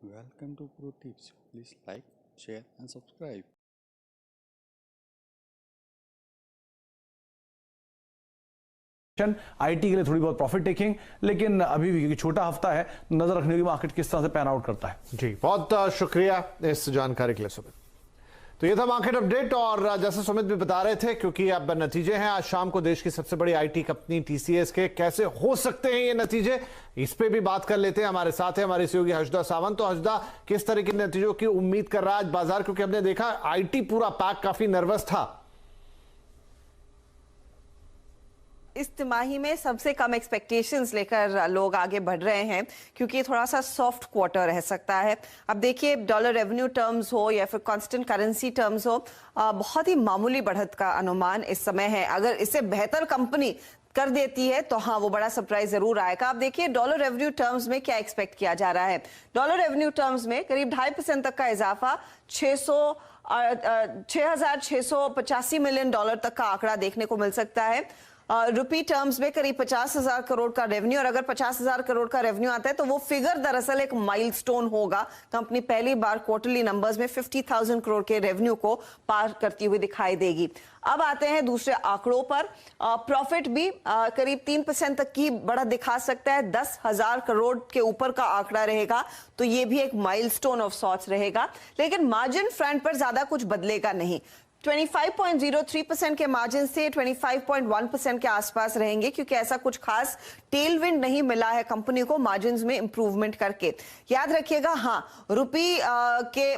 Welcome to Pro Tips. Please like, share and subscribe. IT के लिए थोड़ी बहुत प्रॉफिट टेकिंग, लेकिन अभी भी क्योंकि छोटा हफ्ता है, नजर रखने की मार्केट किस तरह से पैन आउट करता है। जी बहुत शुक्रिया इस जानकारी के लिए सुमित। तो ये था मार्केट अपडेट। और जैसे सुमित भी बता रहे थे, क्योंकि अब नतीजे हैं आज शाम को देश की सबसे बड़ी आईटी कंपनी टीसीएस के, कैसे हो सकते हैं ये नतीजे, इस पे भी बात कर लेते हैं। हमारे साथ है हमारे सहयोगी हर्षदा सावंत। तो हर्षदा, किस तरह के नतीजों की उम्मीद कर रहा है आज बाजार, क्योंकि हमने देखा आईटी पूरा पैक काफी नर्वस था। इस तिमाही में सबसे कम एक्सपेक्टेशंस लेकर लोग आगे बढ़ रहे हैं, क्योंकि थोड़ा सा सॉफ्ट क्वार्टर रह सकता है। अब देखिए, डॉलर रेवेन्यू टर्म्स हो या फिर कांस्टेंट करेंसी टर्म्स हो, बहुत ही मामूली बढ़त का अनुमान इस समय है। अगर इससे बेहतर कंपनी कर देती है तो हाँ, वो बड़ा सरप्राइज जरूर आएगा। आप देखिए डॉलर रेवेन्यू टर्म्स में क्या एक्सपेक्ट किया जा रहा है। डॉलर रेवेन्यू टर्म्स में करीब 2.5% तक का इजाफा, 6,685 मिलियन डॉलर तक का आंकड़ा देखने को मिल सकता है। रुपी टर्म्स में करीब 50,000 करोड़ का रेवेन्यू, और अगर 50,000 करोड़ का रेवेन्यू आता है तो वो फिगर दरअसल एक माइलस्टोन होगा। कंपनी पहली बार क्वार्टरली नंबर्स में 50,000 करोड़ के रेवेन्यू को पार करती हुई दिखाई देगी। अब आते हैं दूसरे आंकड़ों पर। प्रॉफिट भी करीब 3% तक की बढ़त दिखा सकता है। 10,000 करोड़ के ऊपर का आंकड़ा रहेगा तो ये भी एक माइलस्टोन ऑफ सॉर्ट्स रहेगा। लेकिन मार्जिन फ्रंट पर ज्यादा कुछ बदलेगा नहीं। 25.03% के मार्जिन से 25.1% के आसपास रहेंगे, क्योंकि ऐसा कुछ खास टेलविंड नहीं मिला है कंपनी को मार्जिन्स में इंप्रूवमेंट करके। याद रखिएगा, हाँ, रुपी के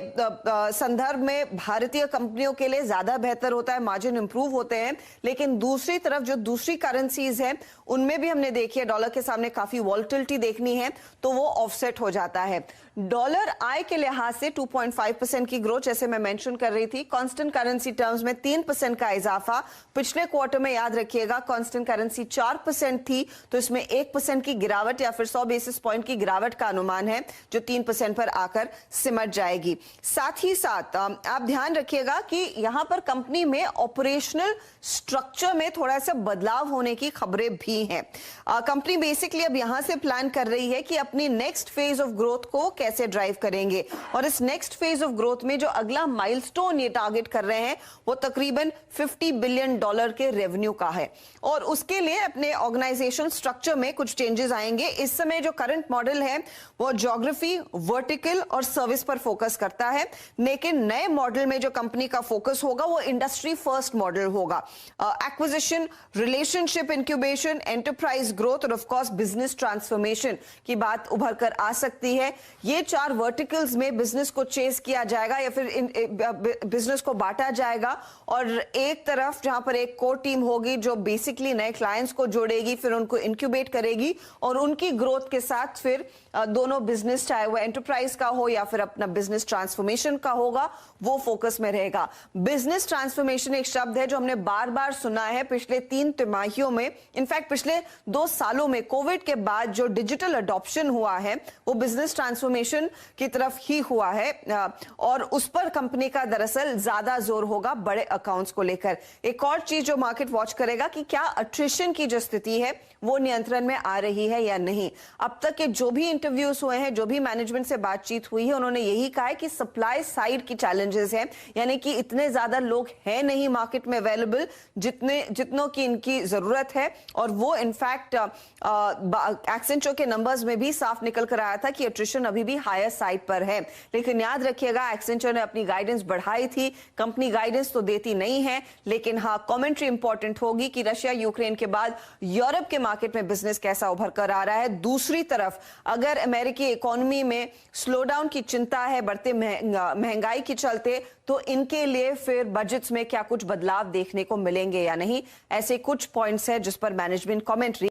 संदर्भ में भारतीय कंपनियों के लिए ज्यादा बेहतर होता है, मार्जिन इंप्रूव होते हैं। लेकिन दूसरी तरफ जो दूसरी करेंसीज है उनमें भी हमने देखी है डॉलर के सामने काफी वॉलेटिलिटी देखनी है, तो वो ऑफसेट हो जाता है। डॉलर आय के लिहाज से 2.5% की ग्रोथ जैसे मैं मेंशन कर रही थी। कांस्टेंट करेंसी टर्म्स में 3% का इजाफा। पिछले क्वार्टर में याद रखिएगा कांस्टेंट करेंसी 4% थी, तो इसमें 1% की गिरावट या फिर 100 बेसिस पॉइंट की गिरावट का अनुमान है, जो 3% पर आकर सिमट जाएगी। साथ ही साथ आप ध्यान रखिएगा कि यहां पर कंपनी में ऑपरेशनल स्ट्रक्चर में थोड़ा सा बदलाव होने की खबरें भी हैं। कंपनी बेसिकली अब यहां से प्लान कर रही है कि अपनी नेक्स्ट फेज ऑफ ग्रोथ को कैसे ड्राइव करेंगे, और इस नेक्स्ट फेज ऑफ ग्रोथ में जो अगला माइलस्टोन ये टारगेट कर रहे हैं वो तकरीबन $50 बिलियन के रेवेन्यू का है। और उसके लिए अपने ऑर्गेनाइजेशन स्ट्रक्चर में कुछ चेंजेस आएंगे। इस समय जो करंट मॉडल है वो ज्योग्राफी, वर्टिकल और सर्विस पर फोकस करता है, लेकिन नए मॉडल में जो कंपनी का फोकस होगा वो इंडस्ट्री फर्स्ट मॉडल होगा। Acquisition, relationship incubation, enterprise growth और ऑफ कोर्स बिजनेस ट्रांसफॉर्मेशन की बात उभर कर आ सकती है। ये 4 वर्टिकल्स में बिजनेस को चेस किया जाएगा या फिर बिजनेस को बांटा जाएगा, और एक तरफ जहां पर एक कोर टीम होगी जो बेसिकली नए क्लाइंट्स को जोड़ेगी, फिर उनको इंक्यूबेट करेगी और उनकी ग्रोथ के साथ फिर दोनों बिजनेस, चाहे वो एंटरप्राइज का हो या फिर अपना बिजनेस ट्रांसफॉर्मेशन का होगा, वो फोकस में रहेगा। बिजनेस ट्रांसफॉर्मेशन एक शब्द है जो हमने बार बार सुना है पिछले 3 तिमाहियों में। इनफैक्ट पिछले 2 सालों में कोविड के बाद जो डिजिटल अडॉप्शन हुआ है वो बिजनेस ट्रांसफॉर्मेशन की तरफ ही हुआ है, और उस पर कंपनी का दरअसल ज्यादा जोर होगा बड़े अकाउंट्स को लेकर। एक और चीज जो मार्केट वॉच करेगा कि क्या अट्रिशन की जो स्थिति है वो नियंत्रण में आ रही है या नहीं। अब तक के जो भी इंटरव्यूज हुए हैं, जो भी मैनेजमेंट से बातचीत हुई है, उन्होंने यही कहा है कि सप्लाई साइड की चैलेंजेस हैं, यानी कि इतने ज्यादा लोग हैं नहीं मार्केट में अवेलेबल जितनों की इनकी जरूरत है। और वो इनफैक्ट एक्सेंचर के नंबर्स में भी साफ निकल कर आया था कि अट्रिशन अभी भी हायर साइड पर है। लेकिन याद रखिएगा, एक्सेंचर ने अपनी गाइडेंस बढ़ाई थी, कंपनी गाइडेंस तो देती नहीं है, लेकिन हाँ, कमेंट्री इंपॉर्टेंट होगी कि रशिया यूक्रेन के बाद यूरोप के मार्केट में बिजनेस कैसा उभर कर आ रहा है। दूसरी तरफ अगर अमेरिकी इकोनॉमी में स्लो डाउन की चिंता है बढ़ते महंगाई के चलते, तो इनके लिए फिर बजट्स में क्या कुछ बदलाव देखने को मिलेंगे या नहीं, ऐसे कुछ पॉइंट्स हैं जिस पर मैनेजमेंट कमेंट्री